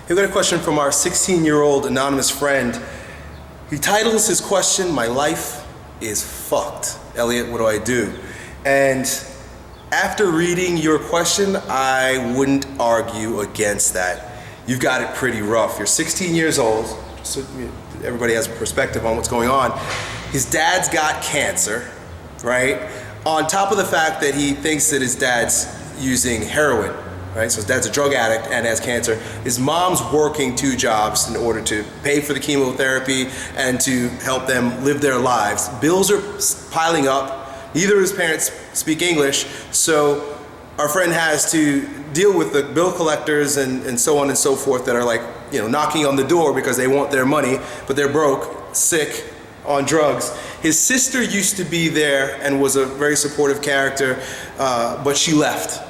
We got a question from our 16-year-old anonymous friend. He titles his question, "My life is fucked. Elliot, what do I do?" And after reading your question, I wouldn't argue against that. You've got it pretty rough. You're 16 years old, so everybody has a perspective on what's going on. His dad's got cancer, right? On top of the fact that he thinks that his dad's using heroin, right? So his dad's a drug addict and has cancer. His mom's working 2 jobs in order to pay for the chemotherapy and to help them live their lives. Bills are piling up. Neither of his parents speak English, so our friend has to deal with the bill collectors and so on and so forth that are like, knocking on the door because they want their money, but they're broke, sick, on drugs. His sister used to be there and was a very supportive character, but she left.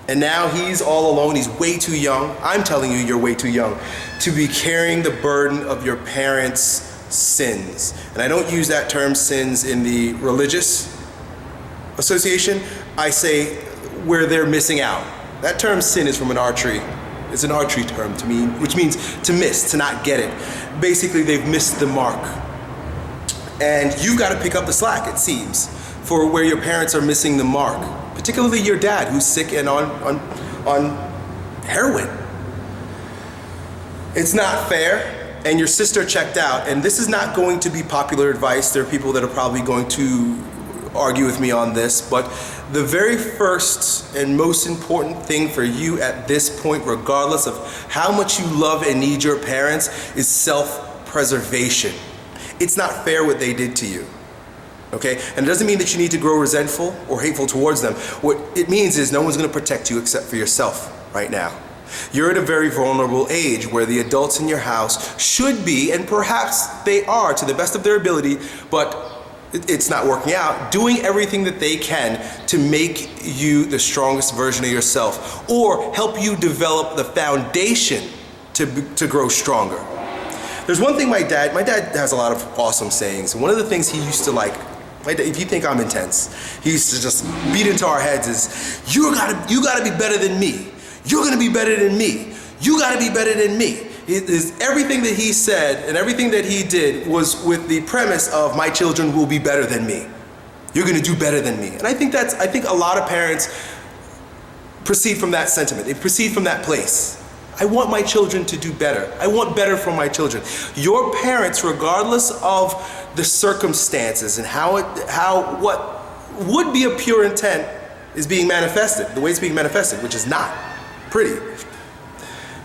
And now he's all alone. He's way too young. I'm telling you, you're way too young to be carrying the burden of your parents' sins. And I don't use that term sins in the religious association. I say where they're missing out. That term sin is from an archery. It's an archery term to me, which means to miss, to not get it. Basically, they've missed the mark. And you've got to pick up the slack, it seems, for where your parents are missing the mark. Particularly your dad, who's sick and on heroin. It's not fair, and your sister checked out, and this is not going to be popular advice. There are people that are probably going to argue with me on this, but the very first and most important thing for you at this point, regardless of how much you love and need your parents, is self-preservation. It's not fair what they did to you. Okay? And it doesn't mean that you need to grow resentful or hateful towards them. What it means is no one's going to protect you except for yourself right now. You're at a very vulnerable age where the adults in your house should be, and perhaps they are to the best of their ability, but it's not working out, doing everything that they can to make you the strongest version of yourself or help you develop the foundation to grow stronger. There's one thing my dad has a lot of awesome sayings. And one of the things he used to like, if you think I'm intense, he used to just beat into our heads is, you gotta be better than me. You're gonna be better than me. You gotta be better than me. Everything that he said and everything that he did was with the premise of my children will be better than me. You're gonna do better than me. And I think a lot of parents proceed from that sentiment. They proceed from that place. I want my children to do better. I want better for my children. Your parents, regardless of the circumstances and what would be a pure intent is being manifested, the way it's being manifested, which is not pretty.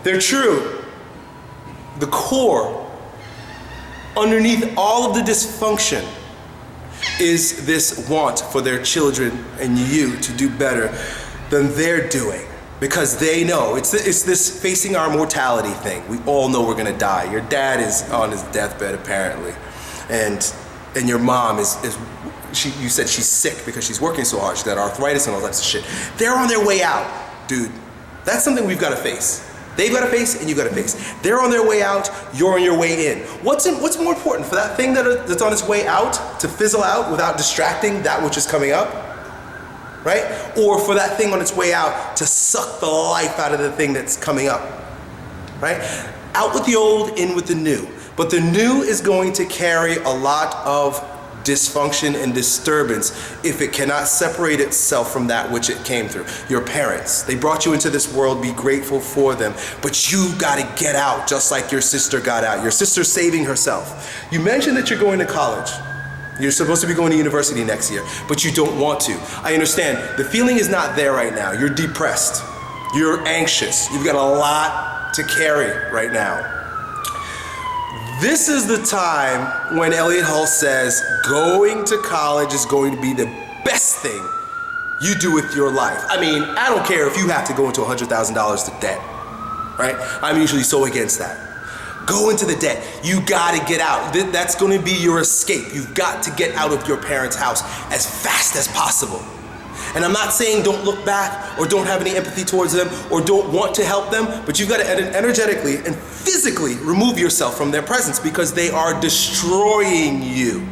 They're true. The core, underneath all of the dysfunction, is this want for their children and you to do better than they're doing. Because they know, it's this facing our mortality thing. We all know we're gonna die. Your dad is on his deathbed apparently. And your mom you said she's sick because she's working so hard. She's got arthritis and all that shit. They're on their way out, dude. That's something we've gotta face. They've gotta face and you gotta face. They're on their way out, you're on your way in. What's more important, for that thing that's on its way out to fizzle out without distracting that which is coming up? Right? Or for that thing on its way out to suck the life out of the thing that's coming up, right? Out with the old, in with the new. But the new is going to carry a lot of dysfunction and disturbance if it cannot separate itself from that which it came through. Your parents, they brought you into this world, be grateful for them, but you gotta get out just like your sister got out. Your sister's saving herself. You mentioned that you're going to college. You're supposed to be going to university next year, but you don't want to. I understand. The feeling is not there right now. You're depressed. You're anxious. You've got a lot to carry right now. This is the time when Elliot Hull says going to college is going to be the best thing you do with your life. I mean, I don't care if you have to go into $100,000 to debt, right? I'm usually so against that. Go into the debt. You gotta get out. That's gonna be your escape. You've got to get out of your parents' house as fast as possible. And I'm not saying don't look back or don't have any empathy towards them or don't want to help them, but you've got to energetically and physically remove yourself from their presence because they are destroying you.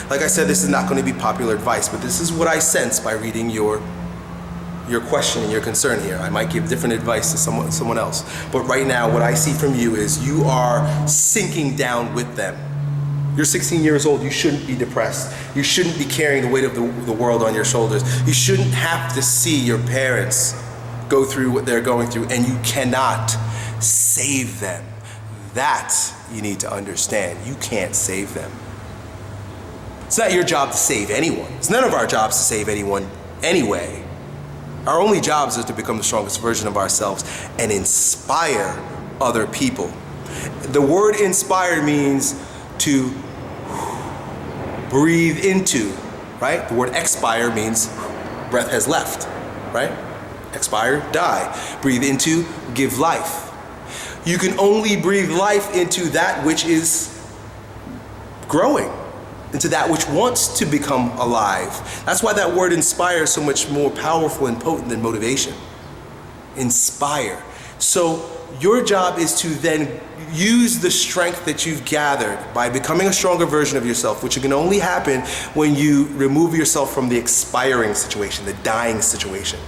Like I said, this is not going to be popular advice, but this is what I sense by reading your your question and your concern here. I might give different advice to someone else. But right now, what I see from you is you are sinking down with them. You're 16 years old, you shouldn't be depressed. You shouldn't be carrying the weight of the world on your shoulders. You shouldn't have to see your parents go through what they're going through, and you cannot save them. That you need to understand. You can't save them. It's not your job to save anyone. It's none of our jobs to save anyone anyway. Our only jobs are to become the strongest version of ourselves and inspire other people. The word inspire means to breathe into, right? The word expire means breath has left, right? Expire, die. Breathe into, give life. You can only breathe life into that which is growing, into that which wants to become alive. That's why that word inspire is so much more powerful and potent than motivation. Inspire. So your job is to then use the strength that you've gathered by becoming a stronger version of yourself, which can only happen when you remove yourself from the expiring situation, the dying situation.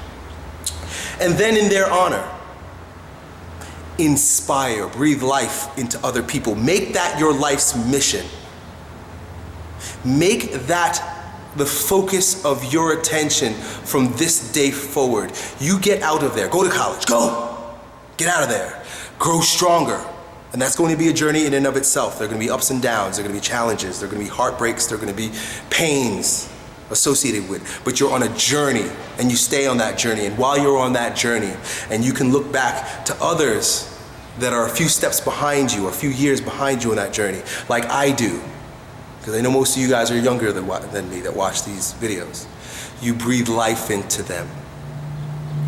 And then in their honor, inspire, breathe life into other people. Make that your life's mission. Make that the focus of your attention from this day forward. You get out of there. Go to college. Go. Get out of there. Grow stronger. And that's going to be a journey in and of itself. There are going to be ups and downs. There are going to be challenges. There are going to be heartbreaks. There are going to be pains associated with. But you're on a journey, and you stay on that journey. And while you're on that journey, and you can look back to others that are a few steps behind you, or a few years behind you on that journey, like I do, because I know most of you guys are younger than me that watch these videos. You breathe life into them.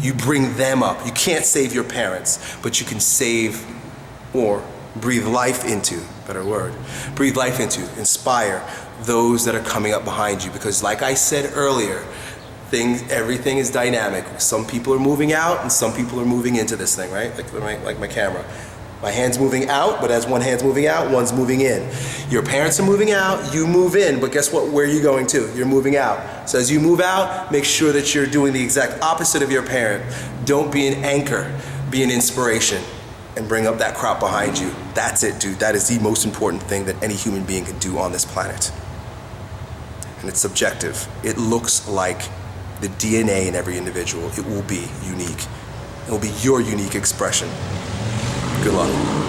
You bring them up. You can't save your parents, but you can save or breathe life into, better word, breathe life into, inspire those that are coming up behind you. Because like I said earlier, everything is dynamic. Some people are moving out and some people are moving into this thing, right? Like my camera. My hand's moving out, but as one hand's moving out, one's moving in. Your parents are moving out, you move in, but guess what? Where are you going to? You're moving out. So as you move out, make sure that you're doing the exact opposite of your parent. Don't be an anchor, be an inspiration, and bring up that crop behind you. That's it, dude. That is the most important thing that any human being can do on this planet. And it's subjective. It looks like the DNA in every individual. It will be unique. It will be your unique expression. Good luck.